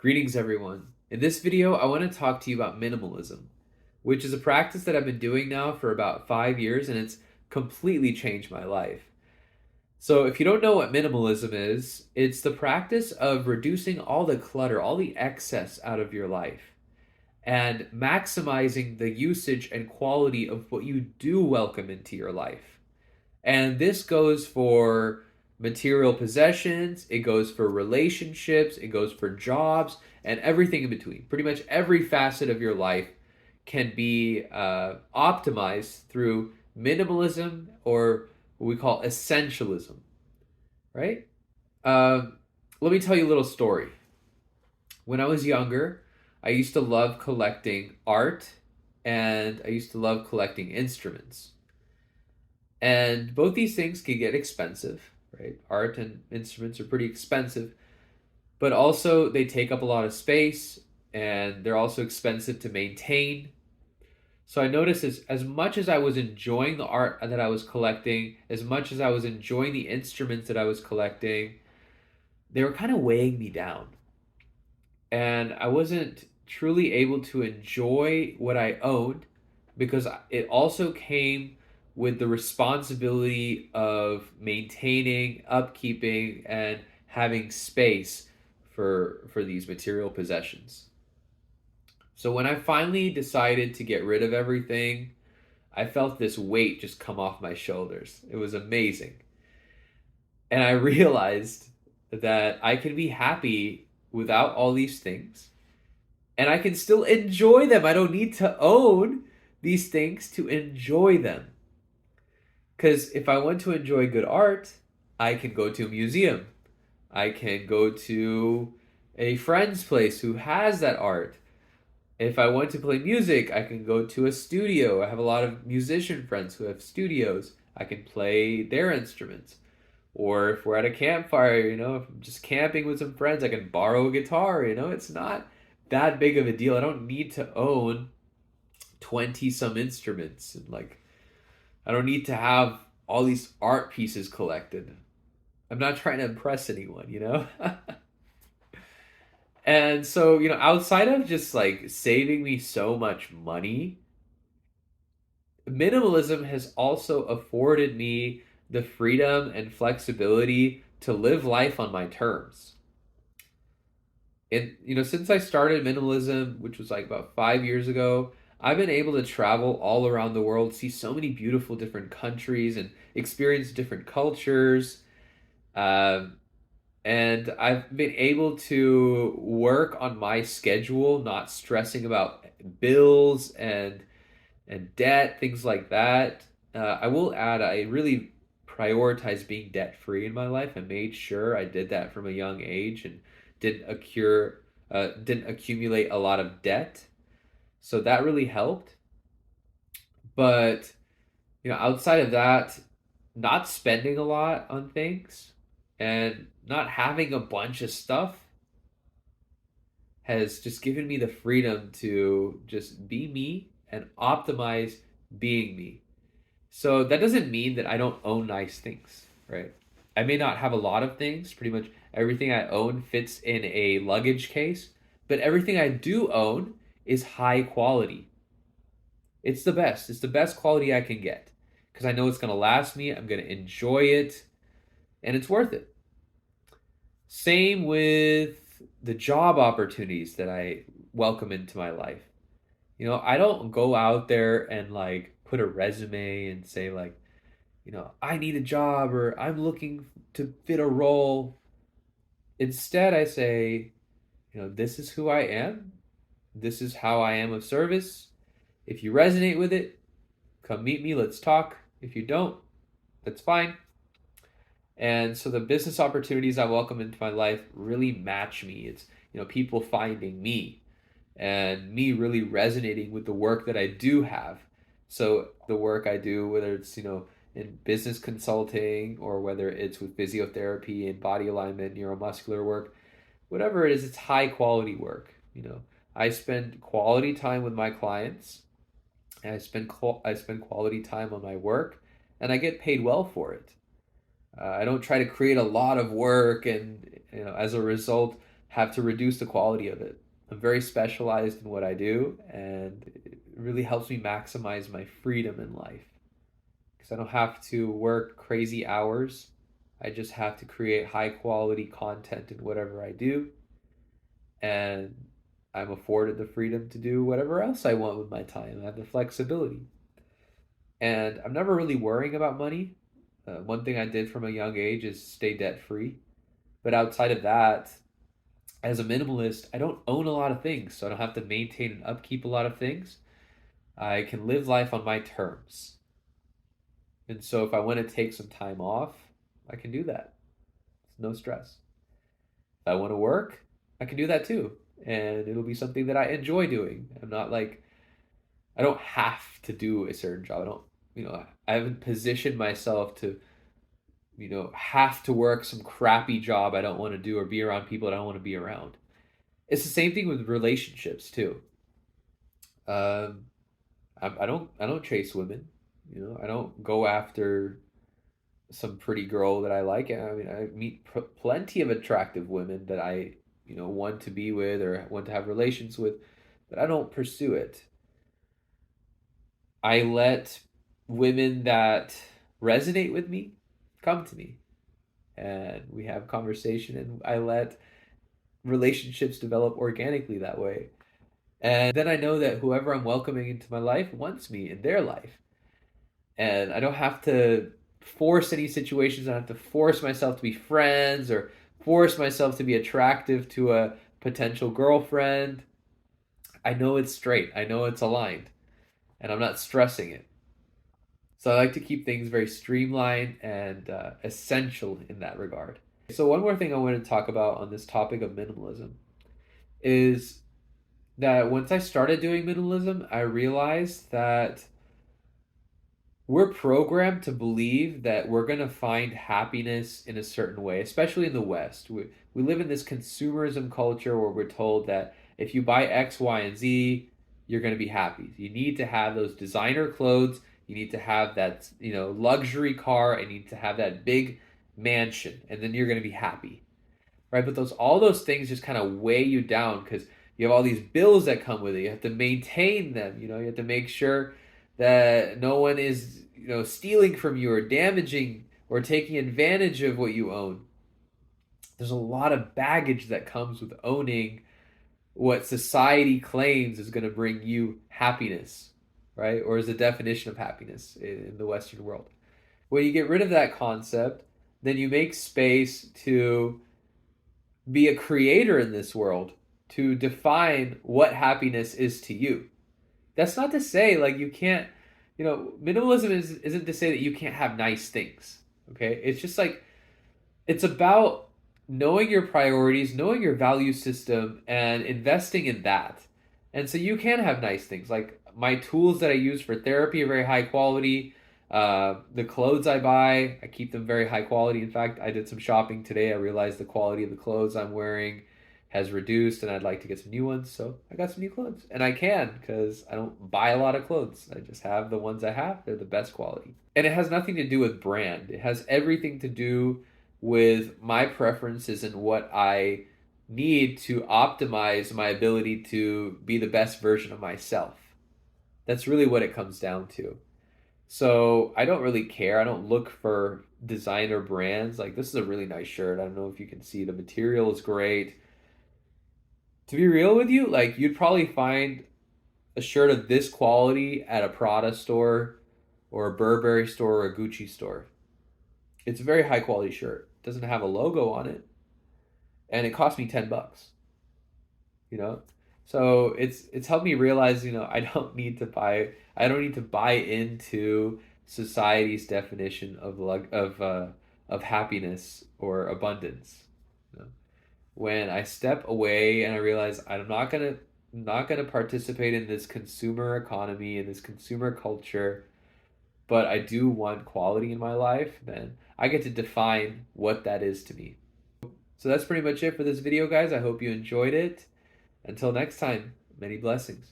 Greetings, everyone. In this video, I want to talk to you about minimalism, which is a practice that I've been doing now for about 5 years, and it's completely changed my life. So, if you don't know what minimalism is, it's the practice of reducing all the clutter, all the excess out of your life, and maximizing the usage and quality of what you do welcome into your life. And this goes for material possessions, it goes for relationships, it goes for jobs, and everything in between. Pretty much every facet of your life can be optimized through minimalism or what we call essentialism, right? Um, Let me tell you a little story. When I was younger, I used to love collecting art and I used to love collecting instruments. And both these things can get expensive, right? Art and instruments are pretty expensive, but also they take up a lot of space and they're also expensive to maintain. So I noticed as much as I was enjoying the art that I was collecting, as much as I was enjoying the instruments that I was collecting, they were kind of weighing me down. And I wasn't truly able to enjoy what I owned because it also came with the responsibility of maintaining, upkeeping, and having space for these material possessions. So when I finally decided to get rid of everything, I felt this weight just come off my shoulders. It was amazing. And I realized that I can be happy without all these things and I can still enjoy them. I don't need to own these things to enjoy them. Because if I want to enjoy good art, I can go to a museum. I can go to a friend's place who has that art. If I want to play music, I can go to a studio. I have a lot of musician friends who have studios. I can play their instruments. Or if we're at a campfire, if I'm just camping with some friends, I can borrow a guitar. It's not that big of a deal. I don't need to own 20 some instruments. And I don't need to have all these art pieces collected. I'm not trying to impress anyone. And so, outside of just saving me so much money, minimalism has also afforded me the freedom and flexibility to live life on my terms. And since I started minimalism, which was about 5 years ago, I've been able to travel all around the world, see so many beautiful different countries, and experience different cultures. Um, and I've been able to work on my schedule, not stressing about bills and debt, things like that. I will add, I really prioritize being debt free in my life. I made sure I did that from a young age and didn't accumulate a lot of debt. So that really helped. But outside of that, not spending a lot on things and not having a bunch of stuff has just given me the freedom to just be me and optimize being me. So that doesn't mean that I don't own nice things, right? I may not have a lot of things. Pretty much everything I own fits in a luggage case, but everything I do own is high quality. It's the best. It's the best quality I can get because I know it's going to last me. I'm going to enjoy it and it's worth it. Same with the job opportunities that I welcome into my life. I don't go out there and put a resume and say I need a job or I'm looking to fit a role. Instead, I say, this is who I am. This is how I am of service. If you resonate with it, come meet me. Let's talk. If you don't, that's fine. And so the business opportunities I welcome into my life really match me. It's, people finding me and me really resonating with the work that I do have. So the work I do, whether it's, in business consulting or whether it's with physiotherapy and body alignment, neuromuscular work, whatever it is, it's high quality work. I spend quality time with my clients and I spend quality time on my work and I get paid well for it. I don't try to create a lot of work and as a result have to reduce the quality of it. I'm very specialized in what I do, and it really helps me maximize my freedom in life because I don't have to work crazy hours. I just have to create high quality content in whatever I do, and I'm afforded the freedom to do whatever else I want with my time. I have the flexibility. And I'm never really worrying about money. One thing I did from a young age is stay debt free. But outside of that, as a minimalist, I don't own a lot of things, so I don't have to maintain and upkeep a lot of things. I can live life on my terms. And so if I want to take some time off, I can do that. It's no stress. If I want to work, I can do that too. And it'll be something that I enjoy doing. I'm not like, I don't have to do a certain job. I don't, I haven't positioned myself to, have to work some crappy job I don't want to do or be around people that I don't want to be around. It's the same thing with relationships too. Um, I don't chase women. I don't go after some pretty girl that I like. I mean, I meet plenty of attractive women that I, want to be with or want to have relations with, but I don't pursue it. I let women that resonate with me come to me and we have conversation, and I let relationships develop organically that way. And then I know that whoever I'm welcoming into my life wants me in their life. And I don't have to force any situations. I don't have to force myself to be friends or force myself to be attractive to a potential girlfriend. I know it's straight. I know it's aligned. And I'm not stressing it. So I like to keep things very streamlined and essential in that regard. So one more thing I want to talk about on this topic of minimalism is that once I started doing minimalism, I realized that we're programmed to believe that we're going to find happiness in a certain way, especially in the West. We live in this consumerism culture where we're told that if you buy X, Y, and Z, you're going to be happy. You need to have those designer clothes. You need to have that, luxury car. And you need to have that big mansion, and then you're going to be happy, right? But all those things just kind of weigh you down because you have all these bills that come with it. You have to maintain them. You have to make sure that no one is, stealing from you or damaging or taking advantage of what you own. There's a lot of baggage that comes with owning what society claims is going to bring you happiness, right? Or is the definition of happiness in the Western world. When you get rid of that concept, then you make space to be a creator in this world, to define what happiness is to you. That's not to say like you can't, minimalism isn't to say that you can't have nice things. Okay? It's just like it's about knowing your priorities, knowing your value system, and investing in that. And so you can have nice things. Like my tools that I use for therapy are very high quality. The clothes I buy, I keep them very high quality. In fact, I did some shopping today. I realized the quality of the clothes I'm wearing has reduced and I'd like to get some new ones. So I got some new clothes. And I can because I don't buy a lot of clothes. I just have the ones I have. They're the best quality. And it has nothing to do with brand. It has everything to do with my preferences and what I need to optimize my ability to be the best version of myself. That's really what it comes down to. So I don't really care. I don't look for designer brands. Like this is a really nice shirt. I don't know if you can see the material is great. To be real with you, like you'd probably find a shirt of this quality at a Prada store or a Burberry store or a Gucci store. It's a very high quality shirt. It doesn't have a logo on it. And it cost me $10, you know? So it's helped me realize, I don't need to buy into society's definition of happiness or abundance. You know? When I step away and I realize I'm not gonna participate in this consumer economy and this consumer culture, but I do want quality in my life, then I get to define what that is to me. So that's pretty much it for this video, guys. I hope you enjoyed it. Until next time, many blessings.